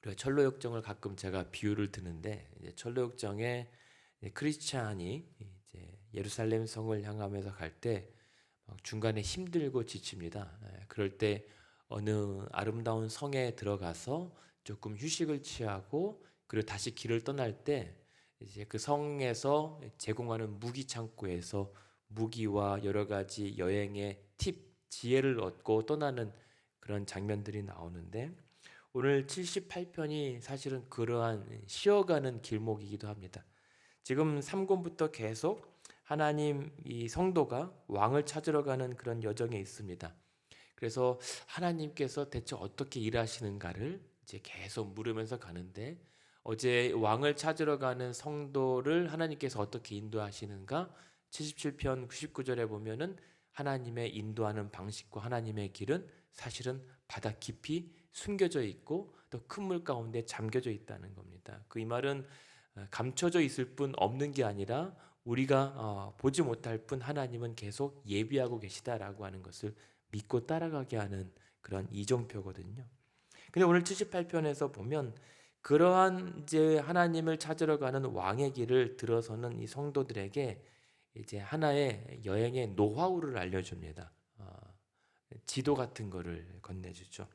우리가 철로역정을 가끔 제가 비유를 드는데, 이제 철로역정에 크리스찬이 이제 예루살렘 성을 향하면서 갈 때 중간에 힘들고 지칩니다. 그럴 때 어느 아름다운 성에 들어가서 조금 휴식을 취하고 그리고 다시 길을 떠날 때 이제 그 성에서 제공하는 무기 창고에서 무기와 여러 가지 여행의 팁, 지혜를 얻고 떠나는 그런 장면들이 나오는데, 오늘 78편이 사실은 그러한 쉬어가는 길목이기도 합니다. 지금 3권부터 계속 하나님 이 성도가 왕을 찾으러 가는 그런 여정에 있습니다. 그래서 하나님께서 대체 어떻게 일하시는가를 이제 계속 물으면서 가는데, 어제 왕을 찾으러 가는 성도를 하나님께서 어떻게 인도하시는가, 77편 99절에 보면은 하나님의 인도하는 방식과 하나님의 길은 사실은 바다 깊이 숨겨져 있고 또 큰 물 가운데 잠겨져 있다는 겁니다. 그 이 말은 감춰져 있을 뿐 없는 게 아니라 우리가 보지 못할 뿐 하나님은 계속 예비하고 계시다라고 하는 것을 믿고 따라가게 하는 그런 이정표거든요. 근데 오늘 78편에서 보면 그러한 이제 하나님을 찾으러 가는 왕의 길을 들어서는 이 성도들에게 이제 하나의 여행의 노하우를 알려줍니다. 지도 같은 거를 건네주죠.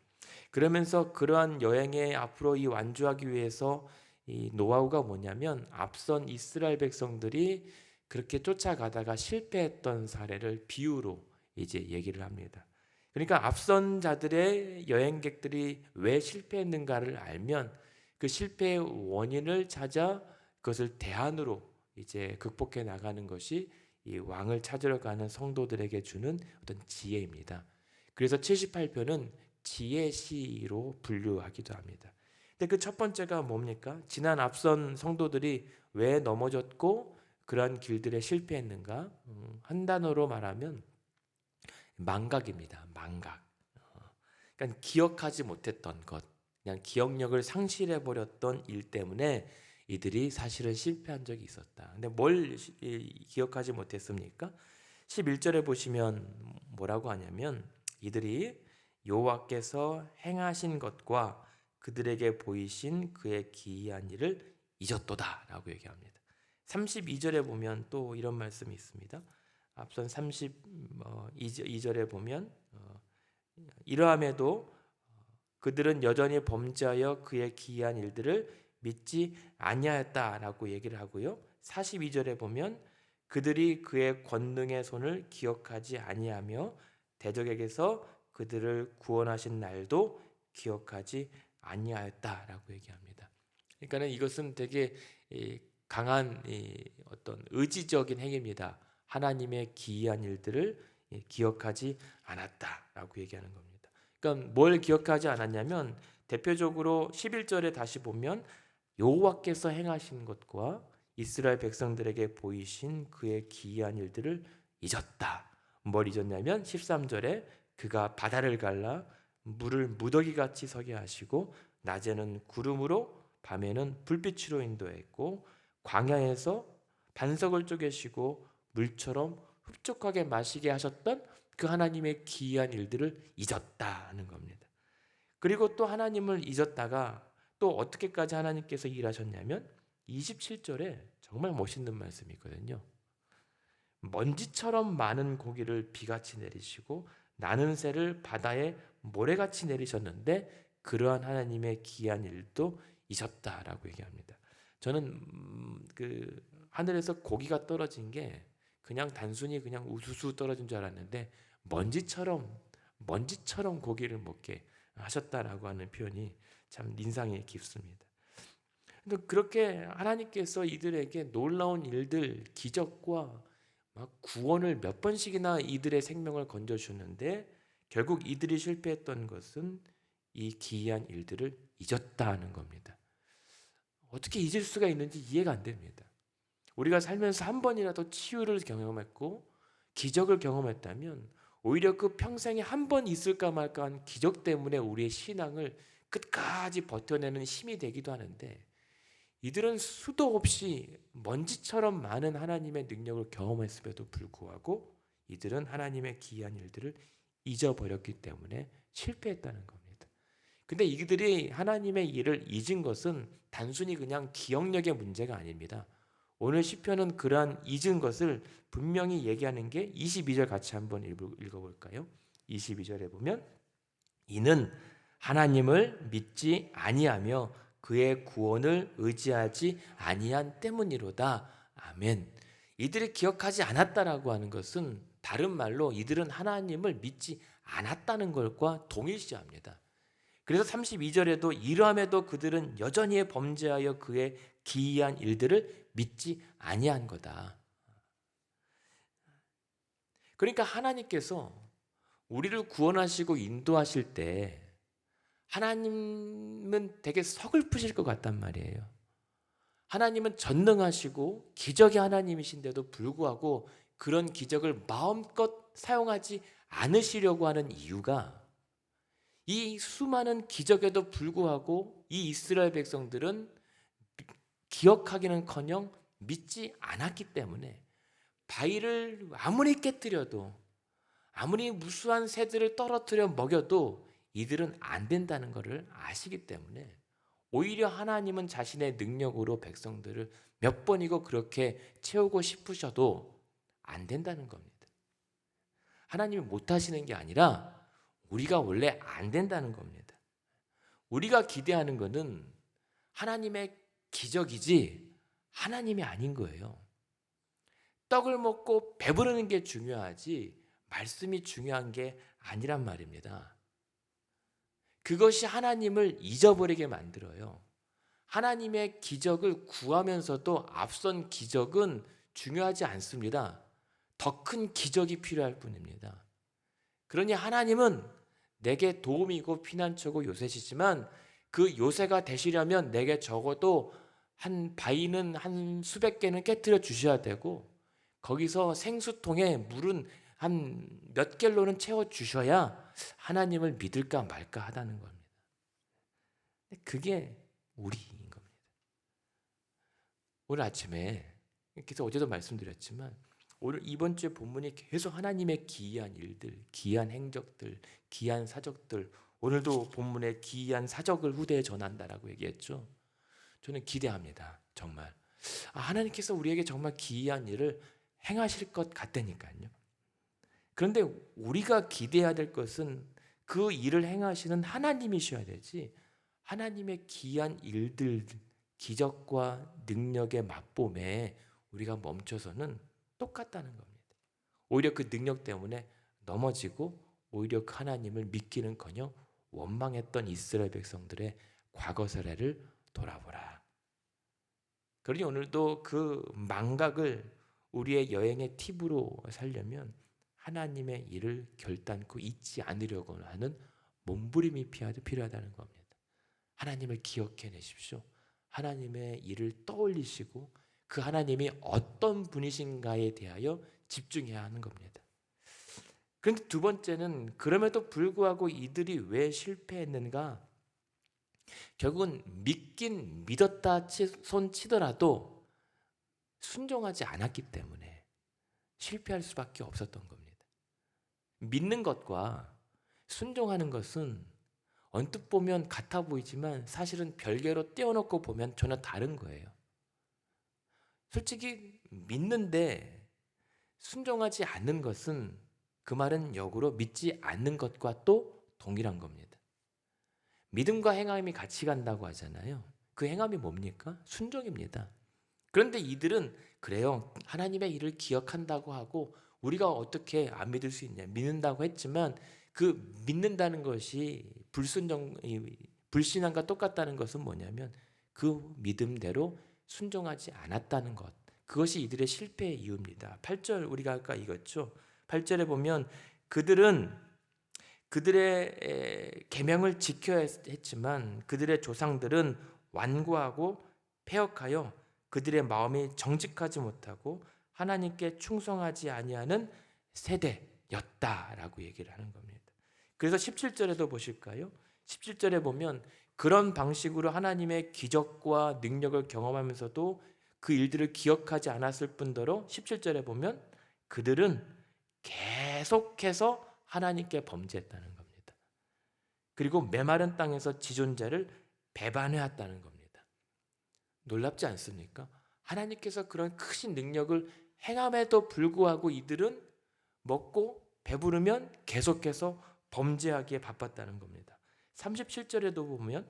그러면서 그러한 여행에 앞으로 이 완주하기 위해서 이 노하우가 뭐냐면, 앞선 이스라엘 백성들이 그렇게 쫓아가다가 실패했던 사례를 비유로 이제 얘기를 합니다. 그러니까 앞선 자들의 여행객들이 왜 실패했는가를 알면 그 실패의 원인을 찾아 그것을 대안으로 이제 극복해 나가는 것이 이 왕을 찾으러 가는 성도들에게 주는 어떤 지혜입니다. 그래서 78편은 지혜시로 분류하기도 합니다. 근데 그 첫 번째가 뭡니까? 지난 앞선 성도들이 왜 넘어졌고 그러한 길들에 실패했는가? 한 단어로 말하면 망각입니다. 망각. 그러니까 기억하지 못했던 것, 그냥 기억력을 상실해 버렸던 일 때문에 이들이 사실은 실패한 적이 있었다. 근데 뭘 기억하지 못했습니까? 11절에 보시면 뭐라고 하냐면, 이들이 여호와께서 행하신 것과 그들에게 보이신 그의 기이한 일을 잊었도다라고 얘기합니다. 32절에 보면 또 이런 말씀이 있습니다. 앞선 32절에 보면 이러함에도 그들은 여전히 범죄하여 그의 기이한 일들을 믿지 아니하였다라고 얘기를 하고요. 42절에 보면 그들이 그의 권능의 손을 기억하지 아니하며 대적에게서 그들을 구원하신 날도 기억하지 아니하였다라고 얘기합니다. 그러니까 이것은 되게 강한 어떤 의지적인 행위입니다. 하나님의 기이한 일들을 기억하지 않았다라고 얘기하는 겁니다. 그러니까 뭘 기억하지 않았냐면, 대표적으로 11절에 다시 보면 여호와께서 행하신 것과 이스라엘 백성들에게 보이신 그의 기이한 일들을 잊었다. 뭘 잊었냐면 13절에 그가 바다를 갈라 물을 무더기같이 서게 하시고 낮에는 구름으로 밤에는 불빛으로 인도했고 광야에서 반석을 쪼개시고 물처럼 흡족하게 마시게 하셨던 그 하나님의 기이한 일들을 잊었다는 겁니다. 그리고 또 하나님을 잊었다가 또 어떻게까지 하나님께서 일하셨냐면 27절에 정말 멋있는 말씀이 있거든요. 먼지처럼 많은 고기를 비같이 내리시고 나는 새를 바다에 모래같이 내리셨는데 그러한 하나님의 기이한 일도 잊었다라고 얘기합니다. 저는 그 하늘에서 고기가 떨어진 게 그냥 단순히 그냥 우수수 떨어진 줄 알았는데 먼지처럼 고기를 먹게 하셨다라고 하는 표현이 참 인상이 깊습니다. 그렇게 하나님께서 이들에게 놀라운 일들, 기적과 막 구원을 몇 번씩이나 이들의 생명을 건져주는데, 결국 이들이 실패했던 것은 이 기이한 일들을 잊었다는 겁니다. 어떻게 잊을 수가 있는지 이해가 안 됩니다. 우리가 살면서 한 번이라도 치유를 경험했고 기적을 경험했다면 오히려 그 평생에 한 번 있을까 말까 한 기적 때문에 우리의 신앙을 끝까지 버텨내는 힘이 되기도 하는데, 이들은 수도 없이 먼지처럼 많은 하나님의 능력을 경험했음에도 불구하고 이들은 하나님의 기이한 일들을 잊어버렸기 때문에 실패했다는 겁니다. 근데 이들이 하나님의 일을 잊은 것은 단순히 그냥 기억력의 문제가 아닙니다. 오늘 시편은 그러한 잊은 것을 분명히 얘기하는 게 22절 같이 한번 읽어볼까요? 22절에 보면 이는 하나님을 믿지 아니하며 그의 구원을 의지하지 아니한 때문이로다. 아멘. 이들이 기억하지 않았다라고 하는 것은 다른 말로 이들은 하나님을 믿지 않았다는 것과 동일시합니다. 그래서 32절에도 이러함에도 그들은 여전히 범죄하여 그의 기이한 일들을 믿지 아니한 거다. 그러니까 하나님께서 우리를 구원하시고 인도하실 때 하나님은 되게 서글프실 것 같단 말이에요. 하나님은 전능하시고 기적의 하나님이신데도 불구하고 그런 기적을 마음껏 사용하지 않으시려고 하는 이유가 이 수많은 기적에도 불구하고 이 이스라엘 백성들은 기억하기는커녕 믿지 않았기 때문에 바위를 아무리 깨뜨려도 아무리 무수한 새들을 떨어뜨려 먹여도 이들은 안 된다는 것을 아시기 때문에 오히려 하나님은 자신의 능력으로 백성들을 몇 번이고 그렇게 채우고 싶으셔도 안 된다는 겁니다. 하나님이 못하시는 게 아니라 우리가 원래 안 된다는 겁니다. 우리가 기대하는 것은 하나님의 기적이지 하나님이 아닌 거예요. 떡을 먹고 배부르는 게 중요하지 말씀이 중요한 게 아니란 말입니다. 그것이 하나님을 잊어버리게 만들어요. 하나님의 기적을 구하면서도 앞선 기적은 중요하지 않습니다. 더 큰 기적이 필요할 뿐입니다. 그러니 하나님은 내게 도움이고 피난처고 요새시지만 그 요새가 되시려면 내게 적어도 한 바위는 한 수백 개는 깨뜨려 주셔야 되고 거기서 생수통에 물은 한 몇 갤론은 채워 주셔야 하나님을 믿을까 말까 하다는 겁니다. 그게 우리인 겁니다. 오늘 아침에 그래서 어제도 말씀드렸지만 오늘 이번 주에 본문이 계속 하나님의 기이한 일들, 기이한 행적들, 기이한 사적들, 오늘도 본문에 기이한 사적을 후대에 전한다라고 얘기했죠. 저는 기대합니다. 정말 하나님께서 우리에게 정말 기이한 일을 행하실 것 같다니까요. 그런데 우리가 기대해야 될 것은 그 일을 행하시는 하나님이셔야 되지 하나님의 기이한 일들, 기적과 능력의 맛봄에 우리가 멈춰서는 똑같다는 겁니다. 오히려 그 능력 때문에 넘어지고 오히려 그 하나님을 믿기는커녕 원망했던 이스라엘 백성들의 과거 사례를 돌아보라. 그러니 오늘도 그 망각을 우리의 여행의 팁으로 살려면 하나님의 일을 결단코 잊지 않으려고 하는 몸부림이 필요하다는 겁니다. 하나님을 기억해내십시오. 하나님의 일을 떠올리시고 그 하나님이 어떤 분이신가에 대하여 집중해야 하는 겁니다. 그런데 두 번째는 그럼에도 불구하고 이들이 왜 실패했는가? 결국은 믿긴 믿었다 손 치더라도 순종하지 않았기 때문에 실패할 수밖에 없었던 겁니다. 믿는 것과 순종하는 것은 언뜻 보면 같아 보이지만 사실은 별개로 떼어놓고 보면 전혀 다른 거예요. 솔직히 믿는데 순종하지 않는 것은 그 말은 역으로 믿지 않는 것과 또 동일한 겁니다. 믿음과 행함이 같이 간다고 하잖아요. 그 행함이 뭡니까? 순종입니다. 그런데 이들은 그래요. 하나님의 일을 기억한다고 하고 우리가 어떻게 안 믿을 수 있냐? 믿는다고 했지만 그 믿는다는 것이 불신앙과 똑같다는 것은 뭐냐면 그 믿음대로 순종하지 않았다는 것. 그것이 이들의 실패의 이유입니다. 8절 우리가 아까 읽었죠. 8절에 보면 그들은 그들의 계명을 지켜야 했지만 그들의 조상들은 완고하고 패역하여 그들의 마음이 정직하지 못하고 하나님께 충성하지 아니하는 세대였다라고 얘기를 하는 겁니다. 그래서 17절에도 보실까요? 17절에 보면 그런 방식으로 하나님의 기적과 능력을 경험하면서도 그 일들을 기억하지 않았을 뿐더러 17절에 보면 그들은 계속해서 하나님께 범죄했다는 겁니다. 그리고 메마른 땅에서 지존자를 배반해왔다는 겁니다. 놀랍지 않습니까? 하나님께서 그런 크신 능력을 행함에도 불구하고 이들은 먹고 배부르면 계속해서 범죄하기에 바빴다는 겁니다. 37절에도 보면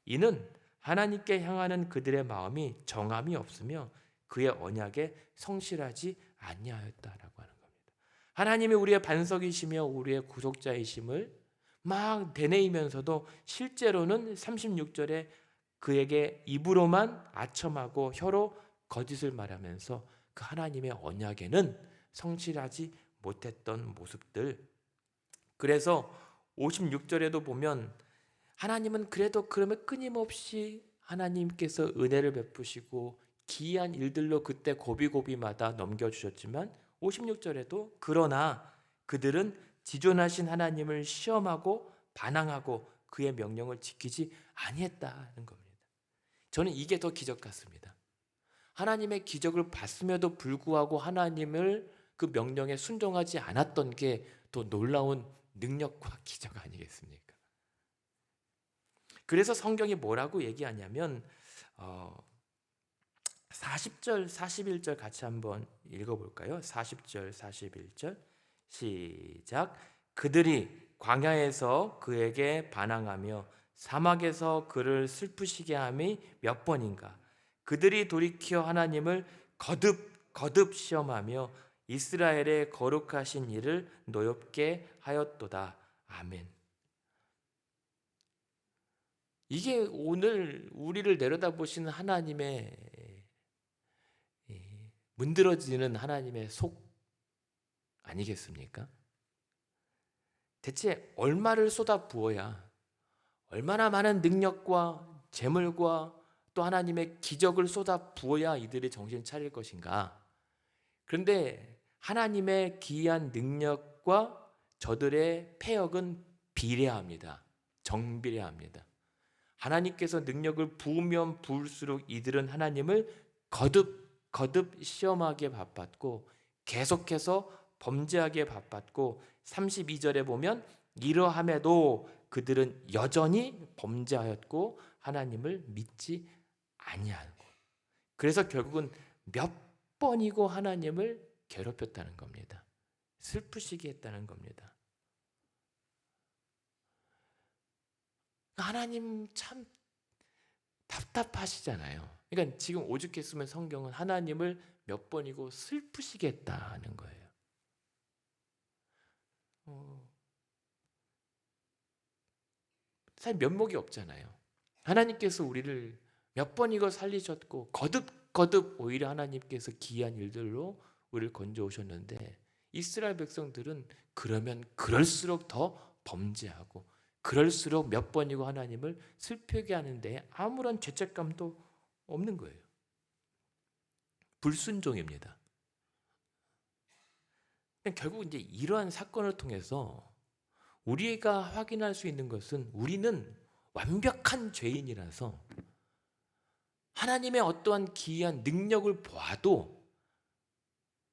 이는 하나님께 향하는 그들의 마음이 정함이 없으며 그의 언약에 성실하지 아니하였다라고 하는 겁니다. 하나님이 우리의 반석이시며 우리의 구속자이심을 막 되뇌이면서도 실제로는 36절에 그에게 입으로만 아첨하고 혀로 거짓을 말하면서 그 하나님의 언약에는 성실하지 못했던 모습들. 그래서 56절에도 보면 하나님은 그래도 그러면 끊임없이 하나님께서 은혜를 베푸시고 기이한 일들로 그때 고비고비마다 넘겨주셨지만 56절에도 그러나 그들은 지존하신 하나님을 시험하고 반항하고 그의 명령을 지키지 아니했다는 겁니다. 저는 이게 더 기적 같습니다. 하나님의 기적을 봤음에도 불구하고 하나님을 그 명령에 순종하지 않았던 게 더 놀라운 능력과 기적 아니겠습니까? 그래서 성경이 뭐라고 얘기하냐면 40절, 41절 같이 한번 읽어볼까요? 40절, 41절 시작. 그들이 광야에서 그에게 반항하며 사막에서 그를 슬프시게 함이 몇 번인가. 그들이 돌이켜 하나님을 거듭 시험하며 이스라엘의 거룩하신 이를 노엽게 하였도다. 아멘. 이게 오늘 우리를 내려다보시는 하나님의 문드러지는 하나님의 속 아니겠습니까? 대체 얼마를 쏟아 부어야, 얼마나 많은 능력과 재물과 또 하나님의 기적을 쏟아 부어야 이들이 정신 차릴 것인가? 그런데 하나님의 기이한 능력과 저들의 패역은 비례합니다. 정비례합니다. 하나님께서 능력을 부으면 부을수록 이들은 하나님을 거듭 시험하기에 바빴고 계속해서 범죄하기에 바빴고 32절에 보면 이러함에도 그들은 여전히 범죄하였고 하나님을 믿지 아니하고, 그래서 결국은 몇 번이고 하나님을 괴롭혔다는 겁니다. 슬프시게 했다는 겁니다. 하나님 참 답답하시잖아요. 그러니까 지금 오죽 했으면 성경은 하나님을 몇 번이고 슬프시게 했다는 거예요. 사실 면목이 없잖아요. 하나님께서 우리를 몇 번이고 살리셨고 거듭 오히려 하나님께서 기이한 일들로 우리를 건져 오셨는데 이스라엘 백성들은 그러면 그럴수록 더 범죄하고 그럴수록 몇 번이고 하나님을 슬프게 하는데 아무런 죄책감도 없는 거예요. 불순종입니다. 결국 이제 이러한 사건을 통해서 우리가 확인할 수 있는 것은 우리는 완벽한 죄인이라서 하나님의 어떠한 기이한 능력을 보아도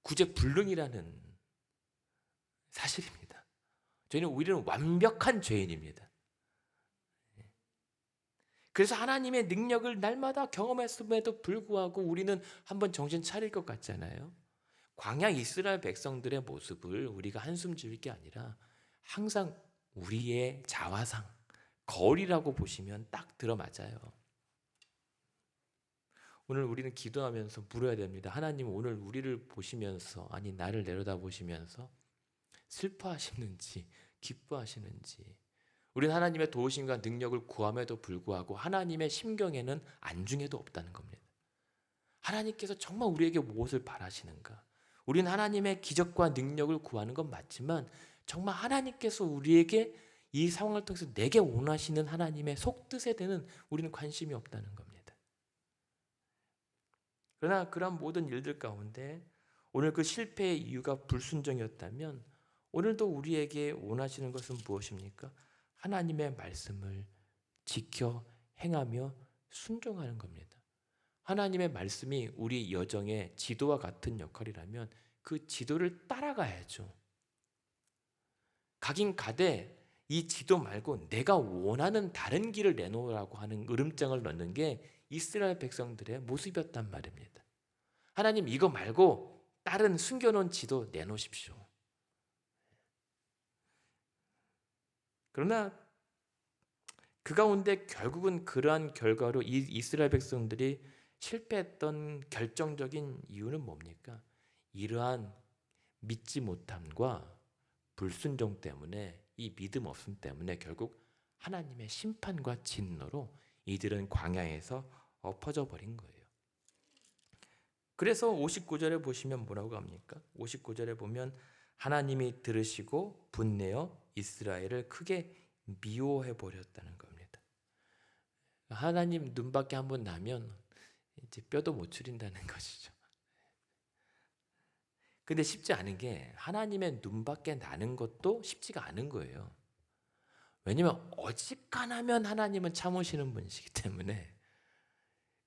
구제불능이라는 사실입니다. 우리는 완벽한 죄인입니다. 그래서 하나님의 능력을 날마다 경험했음에도 불구하고 우리는 한번 정신 차릴 것 같잖아요. 광야 이스라엘 백성들의 모습을 우리가 한숨 지을 게 아니라 항상 우리의 자화상, 거울이라고 보시면 딱 들어맞아요. 오늘 우리는 기도하면서 물어야 됩니다. 하나님, 오늘 우리를 보시면서, 아니 나를 내려다보시면서 슬퍼하시는지 기뻐하시는지. 우리는 하나님의 도우심과 능력을 구함에도 불구하고 하나님의 심경에는 안중에도 없다는 겁니다. 하나님께서 정말 우리에게 무엇을 바라시는가? 우리는 하나님의 기적과 능력을 구하는 건 맞지만 정말 하나님께서 우리에게 이 상황을 통해서 내게 원하시는 하나님의 속뜻에 대한 우리는 관심이 없다는 겁니다. 그러나 그런 모든 일들 가운데 오늘 그 실패의 이유가 불순종이었다면 오늘도 우리에게 원하시는 것은 무엇입니까? 하나님의 말씀을 지켜 행하며 순종하는 겁니다. 하나님의 말씀이 우리 여정의 지도와 같은 역할이라면 그 지도를 따라가야죠. 가긴 가되 이 지도 말고 내가 원하는 다른 길을 내놓으라고 하는 으름장을 넣는 게 이스라엘 백성들의 모습이었단 말입니다. 하나님 이거 말고 다른 숨겨놓은 지도 내놓으십시오. 그러나 그 가운데 결국은 그러한 결과로 이 이스라엘 백성들이 실패했던 결정적인 이유는 뭡니까? 이러한 믿지 못함과 불순종 때문에, 이 믿음 없음 때문에 결국 하나님의 심판과 진노로 이들은 광야에서 엎어져 버린 거예요. 그래서 59절에 보시면 뭐라고 합니까? 59절에 보면 하나님이 들으시고 분내어 이스라엘을 크게 미워해 버렸다는 겁니다. 하나님 눈밖에 한번 나면 이제 뼈도 못 추린다는 것이죠. 근데 쉽지 않은 게 하나님의 눈밖에 나는 것도 쉽지가 않은 거예요. 왜냐면 어지간하면 하나님은 참으시는 분이시기 때문에.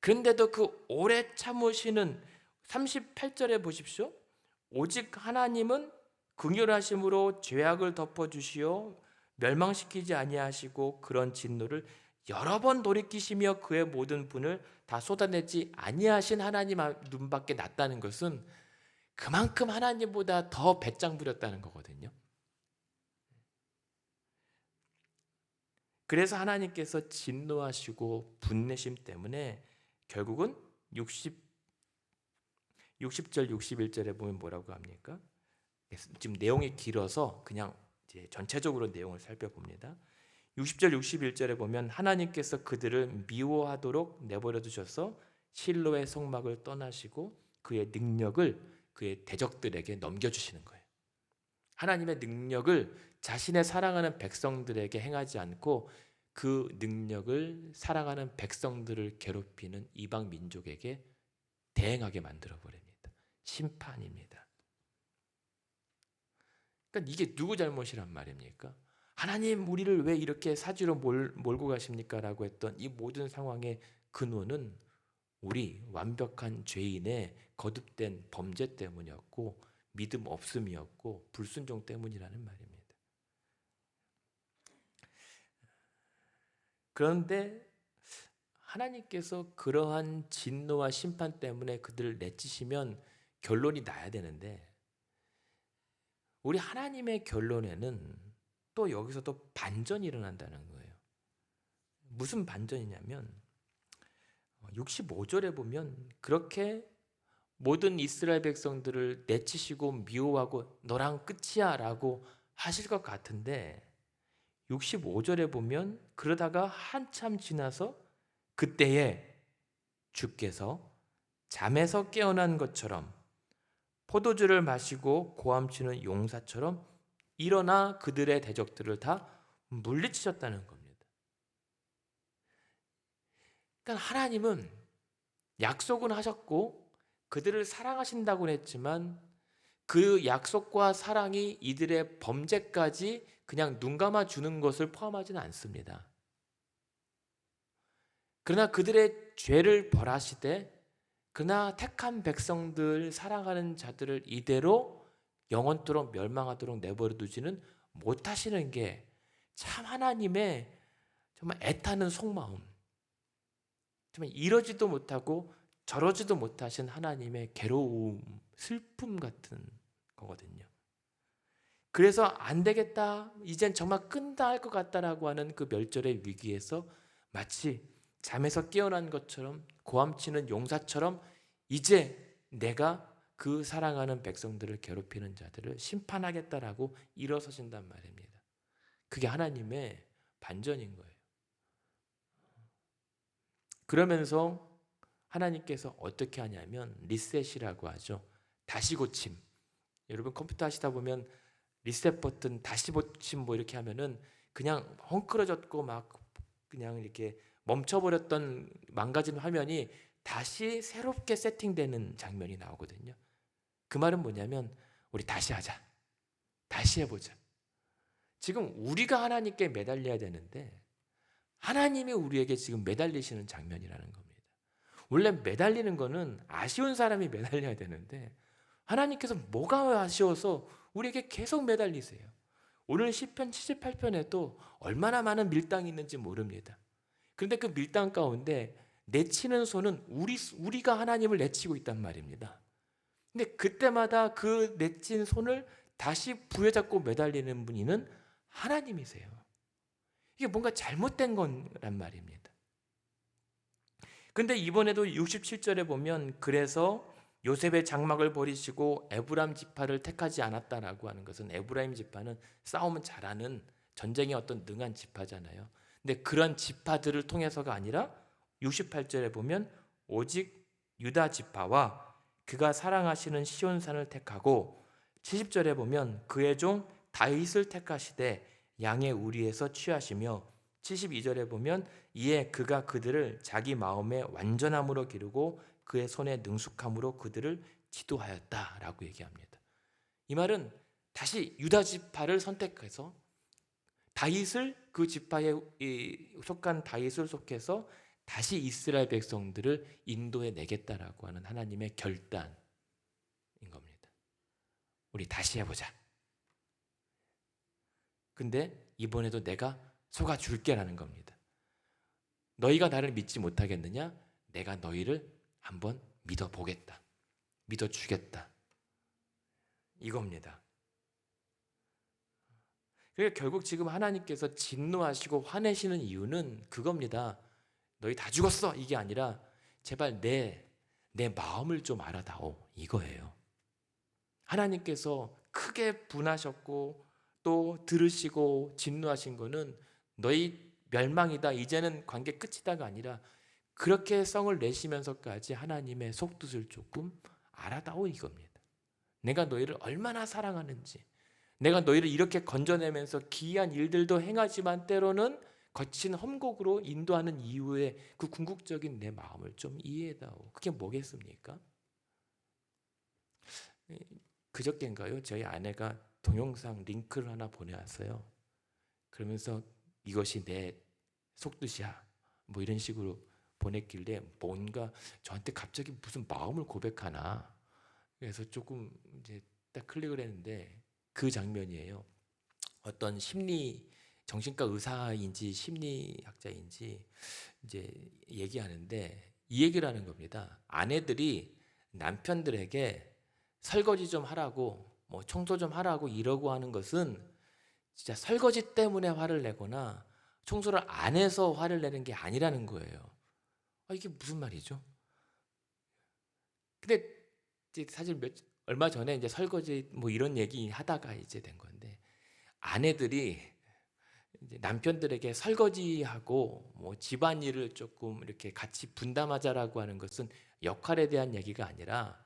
그런데도 그 오래 참으시는 38절에 보십시오. 오직 하나님은 긍휼하심으로 죄악을 덮어주시어 멸망시키지 아니하시고 그런 진노를 여러 번 돌이키시며 그의 모든 분을 다 쏟아내지 아니하신 하나님 눈밖에 났다는 것은 그만큼 하나님보다 더 배짱 부렸다는 거거든요. 그래서 하나님께서 진노하시고 분내심 때문에 결국은 60절 61절에 보면 뭐라고 합니까? 지금 내용이 길어서 그냥 이제 전체적으로 내용을 살펴봅니다. 60절 61절에 보면 하나님께서 그들을 미워하도록 내버려 두셔서 실로의 성막을 떠나시고 그의 능력을 그의 대적들에게 넘겨주시는 거예요. 하나님의 능력을 자신의 사랑하는 백성들에게 행하지 않고 그 능력을 사랑하는 백성들을 괴롭히는 이방 민족에게 대행하게 만들어버립니다. 심판입니다. 그러니까 이게 누구 잘못이란 말입니까? 하나님 우리를 왜 이렇게 사지로 몰고 가십니까? 라고 했던 이 모든 상황의 근원은 우리 완벽한 죄인의 거듭된 범죄 때문이었고 믿음 없음이었고 불순종 때문이라는 말입니다. 그런데 하나님께서 그러한 진노와 심판 때문에 그들을 내치시면 결론이 나야 되는데 우리 하나님의 결론에는 또 여기서 또 반전이 일어난다는 거예요. 무슨 반전이냐면 65절에 보면 그렇게 모든 이스라엘 백성들을 내치시고 미워하고 너랑 끝이야 라고 하실 것 같은데 65절에 보면 그러다가 한참 지나서 그때에 주께서 잠에서 깨어난 것처럼 포도주를 마시고 고함치는 용사처럼 일어나 그들의 대적들을 다 물리치셨다는 겁니다. 그러니까 하나님은 약속은 하셨고 그들을 사랑하신다고는 했지만 그 약속과 사랑이 이들의 범죄까지 그냥 눈 감아 주는 것을 포함하지는 않습니다. 그러나 그들의 죄를 벌하시되 그러나 택한 백성들 사랑하는 자들을 이대로 영원토록 멸망하도록 내버려 두지는 못하시는 게 참 하나님의 정말 애타는 속마음, 정말 이러지도 못하고 저러지도 못하신 하나님의 괴로움, 슬픔 같은 거거든요. 그래서 안 되겠다, 이젠 정말 끝나 할 것 같다라고 하는 그 멸절의 위기에서 마치 잠에서 깨어난 것처럼 고함치는 용사처럼 이제 내가 그 사랑하는 백성들을 괴롭히는 자들을 심판하겠다라고 일어서신단 말입니다. 그게 하나님의 반전인 거예요. 그러면서 하나님께서 어떻게 하냐면 리셋이라고 하죠. 다시 고침. 여러분 컴퓨터 하시다 보면 리셋 버튼 다시 고침 뭐 이렇게 하면은 그냥 헝클어졌고 막 그냥 이렇게 멈춰버렸던 망가진 화면이 다시 새롭게 세팅되는 장면이 나오거든요. 그 말은 뭐냐면 우리 다시 하자. 다시 해보자. 지금 우리가 하나님께 매달려야 되는데 하나님이 우리에게 지금 매달리시는 장면이라는 겁니다. 원래 매달리는 거는 아쉬운 사람이 매달려야 되는데 하나님께서 뭐가 아쉬워서 우리에게 계속 매달리세요. 오늘 시편 78편에도 얼마나 많은 밀당이 있는지 모릅니다. 그런데 그 밀당 가운데 내치는 손은 우리가 하나님을 내치고 있단 말입니다. 근데 그때마다 그 내친 손을 다시 부여잡고 매달리는 분이는 하나님이세요. 이게 뭔가 잘못된 거란 말입니다. 근데 이번에도 67절에 보면 그래서 요셉의 장막을 버리시고 에브라임 지파를 택하지 않았다라고 하는 것은 에브라임 지파는 싸움은 잘하는 전쟁에 어떤 능한 지파잖아요. 근데 그런 지파들을 통해서가 아니라 68절에 보면 오직 유다 지파와 그가 사랑하시는 시온산을 택하고 70절에 보면 그의 종 다윗을 택하시되 양의 우리에서 취하시며 72절에 보면 이에 그가 그들을 자기 마음의 완전함으로 기르고 그의 손의 능숙함으로 그들을 지도하였다라고 얘기합니다. 이 말은 다시 유다 지파를 선택해서 다윗을 그 지파에 속한 다윗을 속해서 다시 이스라엘 백성들을 인도해 내겠다라고 하는 하나님의 결단인 겁니다. 우리 다시 해보자. 근데 이번에도 내가 속아줄게라는 겁니다. 너희가 나를 믿지 못하겠느냐? 내가 너희를 한번 믿어보겠다. 믿어주겠다. 이겁니다. 그러니까 결국 지금 하나님께서 진노하시고 화내시는 이유는 그겁니다. 너희 다 죽었어 이게 아니라 제발 내 마음을 좀 알아다오 이거예요. 하나님께서 크게 분하셨고 또 들으시고 진노하신 거는 너희 멸망이다 이제는 관계 끝이다가 아니라 그렇게 성을 내시면서까지 하나님의 속뜻을 조금 알아다오 이겁니다. 내가 너희를 얼마나 사랑하는지, 내가 너희를 이렇게 건져내면서 기이한 일들도 행하지만 때로는 거친 험곡으로 인도하는 이유의 그 궁극적인 내 마음을 좀 이해해다오. 그게 뭐겠습니까? 그저께인가요? 저희 아내가 동영상 링크를 하나 보내왔어요. 그러면서 이것이 내 속뜻이야 뭐 이런 식으로 보냈길래 뭔가 저한테 갑자기 무슨 마음을 고백하나 그래서 조금 이제 딱 클릭을 했는데 그 장면이에요. 어떤 정신과 의사인지 심리학자인지 이제 얘기하는데 이 얘기를 하는 겁니다. 아내들이 남편들에게 설거지 좀 하라고 뭐 청소 좀 하라고 이러고 하는 것은 진짜 설거지 때문에 화를 내거나 청소를 안 해서 화를 내는 게 아니라는 거예요. 이게 무슨 말이죠? 근데 사실 얼마 전에 이제 설거지 뭐 이런 얘기 하다가 이제 된 건데 아내들이 이제 남편들에게 설거지하고 뭐 집안일을 조금 이렇게 같이 분담하자라고 하는 것은 역할에 대한 얘기가 아니라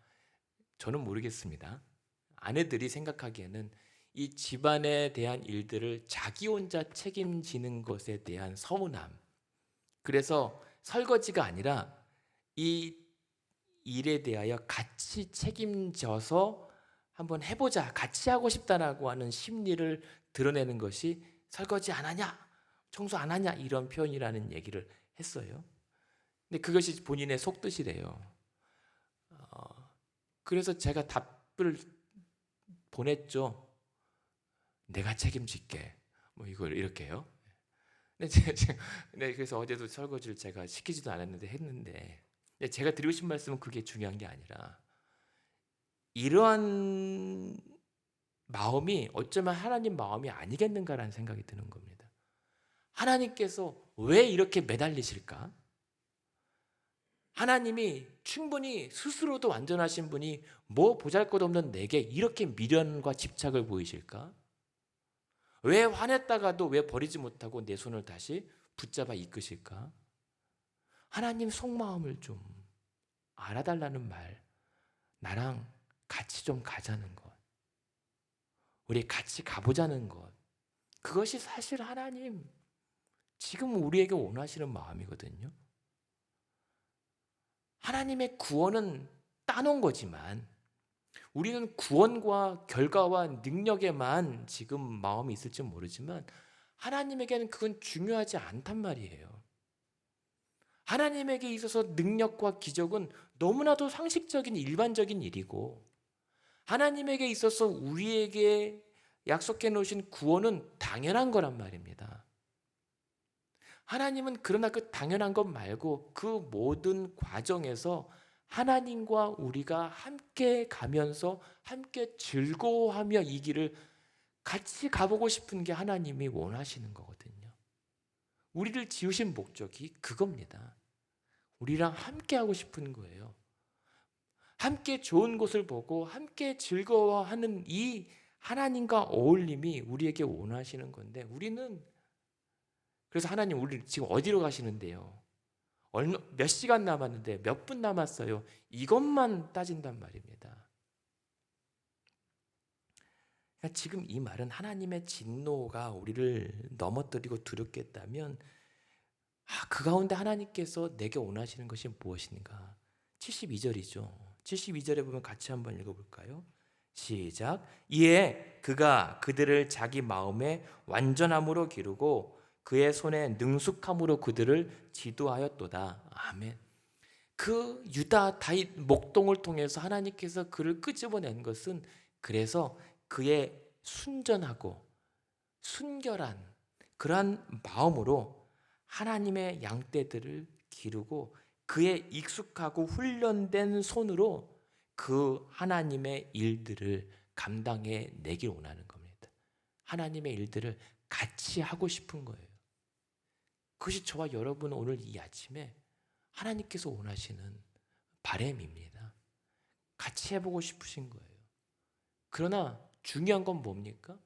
저는 모르겠습니다. 아내들이 생각하기에는 이 집안에 대한 일들을 자기 혼자 책임지는 것에 대한 서운함. 그래서 설거지가 아니라 이 일에 대하여 같이 책임져서 한번 해보자, 같이 하고 싶다라고 하는 심리를 드러내는 것이 설거지 안 하냐, 청소 안 하냐 이런 표현이라는 얘기를 했어요. 근데 그것이 본인의 속뜻이래요. 그래서 제가 답을 보냈죠. 내가 책임질게. 뭐 이걸 이렇게요. 네, 그래서 어제도 설거지를 제가 시키지도 않았는데 했는데 제가 드리고 싶은 말씀은 그게 중요한 게 아니라 이러한 마음이 어쩌면 하나님 마음이 아니겠는가라는 생각이 드는 겁니다. 하나님께서 왜 이렇게 매달리실까? 하나님이 충분히 스스로도 완전하신 분이 뭐 보잘것없는 내게 이렇게 미련과 집착을 보이실까? 왜 화냈다가도 왜 버리지 못하고 내 손을 다시 붙잡아 이끄실까? 하나님 속마음을 좀 알아달라는 말, 나랑 같이 좀 가자는 것, 우리 같이 가보자는 것, 그것이 사실 하나님 지금 우리에게 원하시는 마음이거든요. 하나님의 구원은 따놓은 거지만 우리는 구원과 결과와 능력에만 지금 마음이 있을지 모르지만 하나님에게는 그건 중요하지 않단 말이에요. 하나님에게 있어서 능력과 기적은 너무나도 상식적인 일반적인 일이고 하나님에게 있어서 우리에게 약속해 놓으신 구원은 당연한 거란 말입니다. 하나님은 그러나 그 당연한 것 말고 그 모든 과정에서 하나님과 우리가 함께 가면서 함께 즐거워하며 이 길을 같이 가보고 싶은 게 하나님이 원하시는 거거든요. 우리를 지으신 목적이 그겁니다. 우리랑 함께 하고 싶은 거예요. 함께 좋은 곳을 보고 함께 즐거워하는 이 하나님과 어울림이 우리에게 원하시는 건데, 우리는 그래서 하나님 우리 지금 어디로 가시는데요? 몇 시간 남았는데 몇 분 남았어요? 이것만 따진단 말입니다. 그러니까 지금 이 말은 하나님의 진노가 우리를 넘어뜨리고 두렵게 했다면, 그 가운데 하나님께서 내게 원하시는 것이 무엇인가? 72절이죠. 72절에 보면 같이 한번 읽어볼까요? 시작. 이에 그가 그들을 자기 마음에 완전함으로 기르고 그의 손에 능숙함으로 그들을 지도하였도다. 아멘. 그 유다 다윗 목동을 통해서 하나님께서 그를 끄집어낸 것은, 그래서 그의 순전하고 순결한 그러한 마음으로 하나님의 양떼들을 기르고 그의 익숙하고 훈련된 손으로 그 하나님의 일들을 감당해 내길 원하는 겁니다. 하나님의 일들을 같이 하고 싶은 거예요. 그것이 저와 여러분 오늘 이 아침에 하나님께서 원하시는 바람입니다. 같이 해보고 싶으신 거예요. 그러나 중요한 건 뭡니까?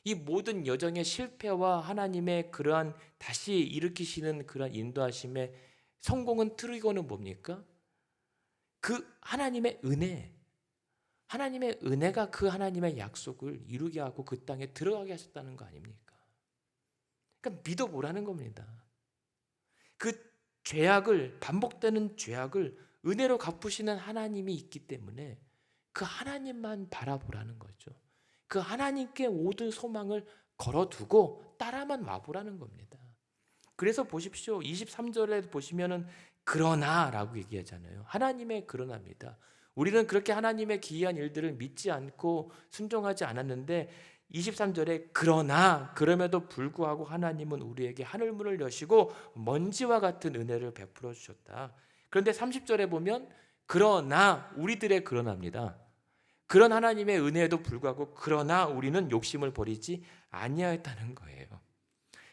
이 모든 여정의 실패와 하나님의 그러한 다시 일으키시는 그러한 인도하심의 성공은 트리거는 뭡니까? 그 하나님의 은혜, 하나님의 은혜가 그 하나님의 약속을 이루게 하고 그 땅에 들어가게 하셨다는 거 아닙니까? 그러니까 믿어보라는 겁니다. 그 죄악을, 반복되는 죄악을 은혜로 갚으시는 하나님이 있기 때문에 그 하나님만 바라보라는 거죠. 그 하나님께 모든 소망을 걸어두고 따라만 와보라는 겁니다. 그래서 보십시오. 23절에 보시면은 그러나라고 얘기하잖아요. 하나님의 그러나입니다. 우리는 그렇게 하나님의 기이한 일들을 믿지 않고 순종하지 않았는데 23절에 그러나 그럼에도 불구하고 하나님은 우리에게 하늘문을 여시고 먼지와 같은 은혜를 베풀어 주셨다. 그런데 30절에 보면 그러나 우리들의 그러나입니다. 그런 하나님의 은혜에도 불구하고 그러나 우리는 욕심을 버리지 아니하였다는 거예요.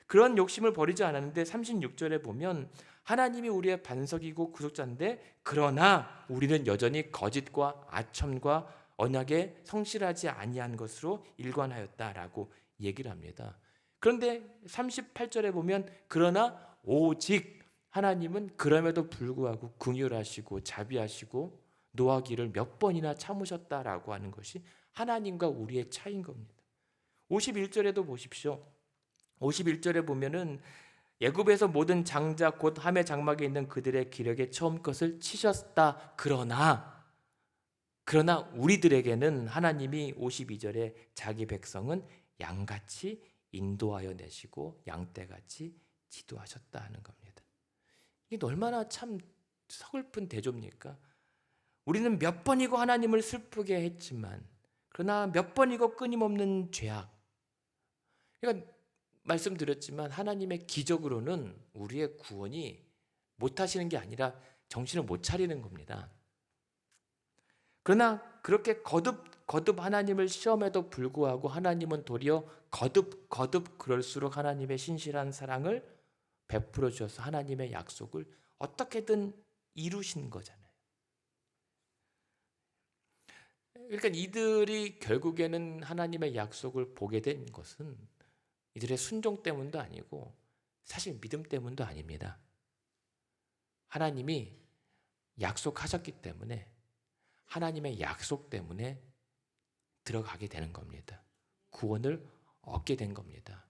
그런 욕심을 버리지 않았는데 36절에 보면 하나님이 우리의 반석이고 구속자인데 그러나 우리는 여전히 거짓과 아첨과 언약에 성실하지 아니한 것으로 일관하였다라고 얘기를 합니다. 그런데 38절에 보면 그러나 오직 하나님은 그럼에도 불구하고 긍휼하시고 자비하시고 노하기를 몇 번이나 참으셨다라고 하는 것이 하나님과 우리의 차이인 겁니다. 51절에도 보십시오. 51절에 보면은 애굽에서 모든 장자 곧 함의 장막에 있는 그들의 기력의 처음 것을 치셨다. 그러나 우리들에게는 하나님이 52절에 자기 백성은 양같이 인도하여 내시고 양떼같이 지도하셨다 하는 겁니다. 이게 얼마나 참 서글픈 대조입니까? 우리는 몇 번이고 하나님을 슬프게 했지만, 그러나 몇 번이고 끊임없는 죄악. 그러니까 말씀드렸지만 하나님의 기적으로는 우리의 구원이 못하시는 게 아니라 정신을 못 차리는 겁니다. 그러나 그렇게 거듭 하나님을 시험에도 불구하고 하나님은 도리어 거듭 그럴수록 하나님의 신실한 사랑을 베풀어 주셔서 하나님의 약속을 어떻게든 이루신 거잖아요. 그러니까 이들이 결국에는 하나님의 약속을 보게 된 것은 이들의 순종 때문도 아니고 사실 믿음 때문도 아닙니다. 하나님이 약속하셨기 때문에 하나님의 약속 때문에 들어가게 되는 겁니다. 구원을 얻게 된 겁니다.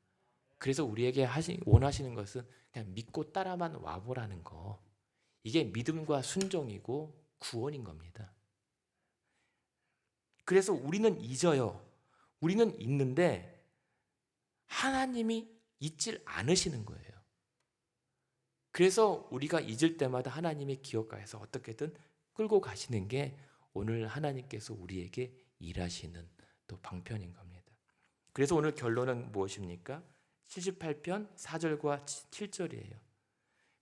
그래서 우리에게 원하시는 것은 그냥 믿고 따라만 와보라는 거. 이게 믿음과 순종이고 구원인 겁니다. 그래서 우리는 잊어요. 우리는 잊는데 하나님이 잊질 않으시는 거예요. 그래서 우리가 잊을 때마다 하나님이 기억하여서 어떻게든 끌고 가시는 게 오늘 하나님께서 우리에게 일하시는 또 방편인 겁니다. 그래서 오늘 결론은 무엇입니까? 78편 4절과 7절이에요.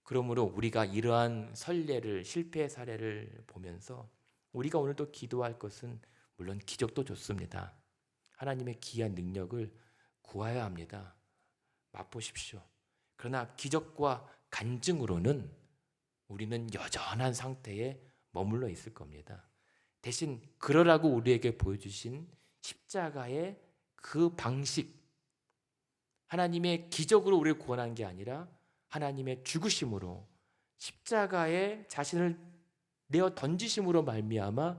그러므로 우리가 이러한 선례를, 실패의 사례를 보면서 우리가 오늘도 기도할 것은 물론 기적도 좋습니다. 하나님의 귀한 능력을 구하여야 합니다. 맛보십시오. 그러나 기적과 간증으로는 우리는 여전한 상태에 머물러 있을 겁니다. 대신 그러라고 우리에게 보여주신 십자가의 그 방식, 하나님의 기적으로 우리를 구원한 게 아니라 하나님의 죽으심으로, 십자가에 자신을 내어 던지심으로 말미암아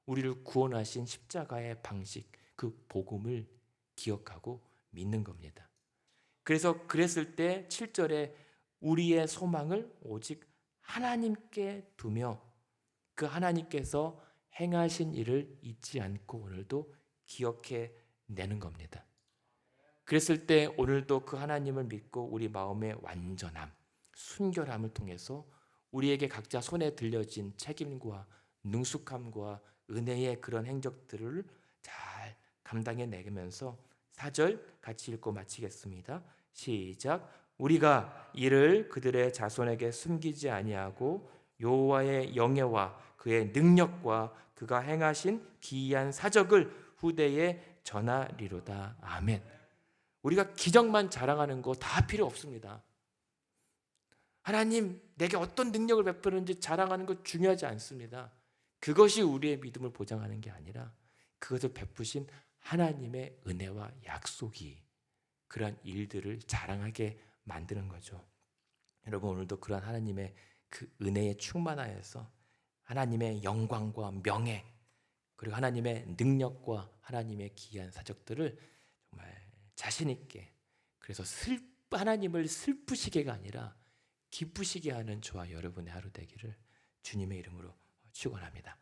우리를 구원하신 십자가의 방식, 그 복음을 기억하고 믿는 겁니다. 그래서 그랬을 때 7절에 우리의 소망을 오직 하나님께 두며 그 하나님께서 행하신 일을 잊지 않고 오늘도 기억해 내는 겁니다. 그랬을 때 오늘도 그 하나님을 믿고 우리 마음의 완전함, 순결함을 통해서 우리에게 각자 손에 들려진 책임과 능숙함과 은혜의 그런 행적들을 잘 감당해 내면서 4절 같이 읽고 마치겠습니다. 시작. 우리가 이를 그들의 자손에게 숨기지 아니하고 여호와의 영예와 그의 능력과 그가 행하신 기이한 사적을 후대에 전하리로다. 아멘. 우리가 기적만 자랑하는 거 다 필요 없습니다. 하나님 내게 어떤 능력을 베푸는지 자랑하는 거 중요하지 않습니다. 그것이 우리의 믿음을 보장하는 게 아니라 그것을 베푸신 하나님의 은혜와 약속이 그러한 일들을 자랑하게 만드는 거죠. 여러분 오늘도 그러한 하나님의 그 은혜에 충만하여서 하나님의 영광과 명예 그리고 하나님의 능력과 하나님의 기이한 사적들을 정말 자신 있게, 그래서 하나님을 슬프시게가 아니라 기쁘시게 하는 저와 여러분의 하루 되기를 주님의 이름으로 축원합니다.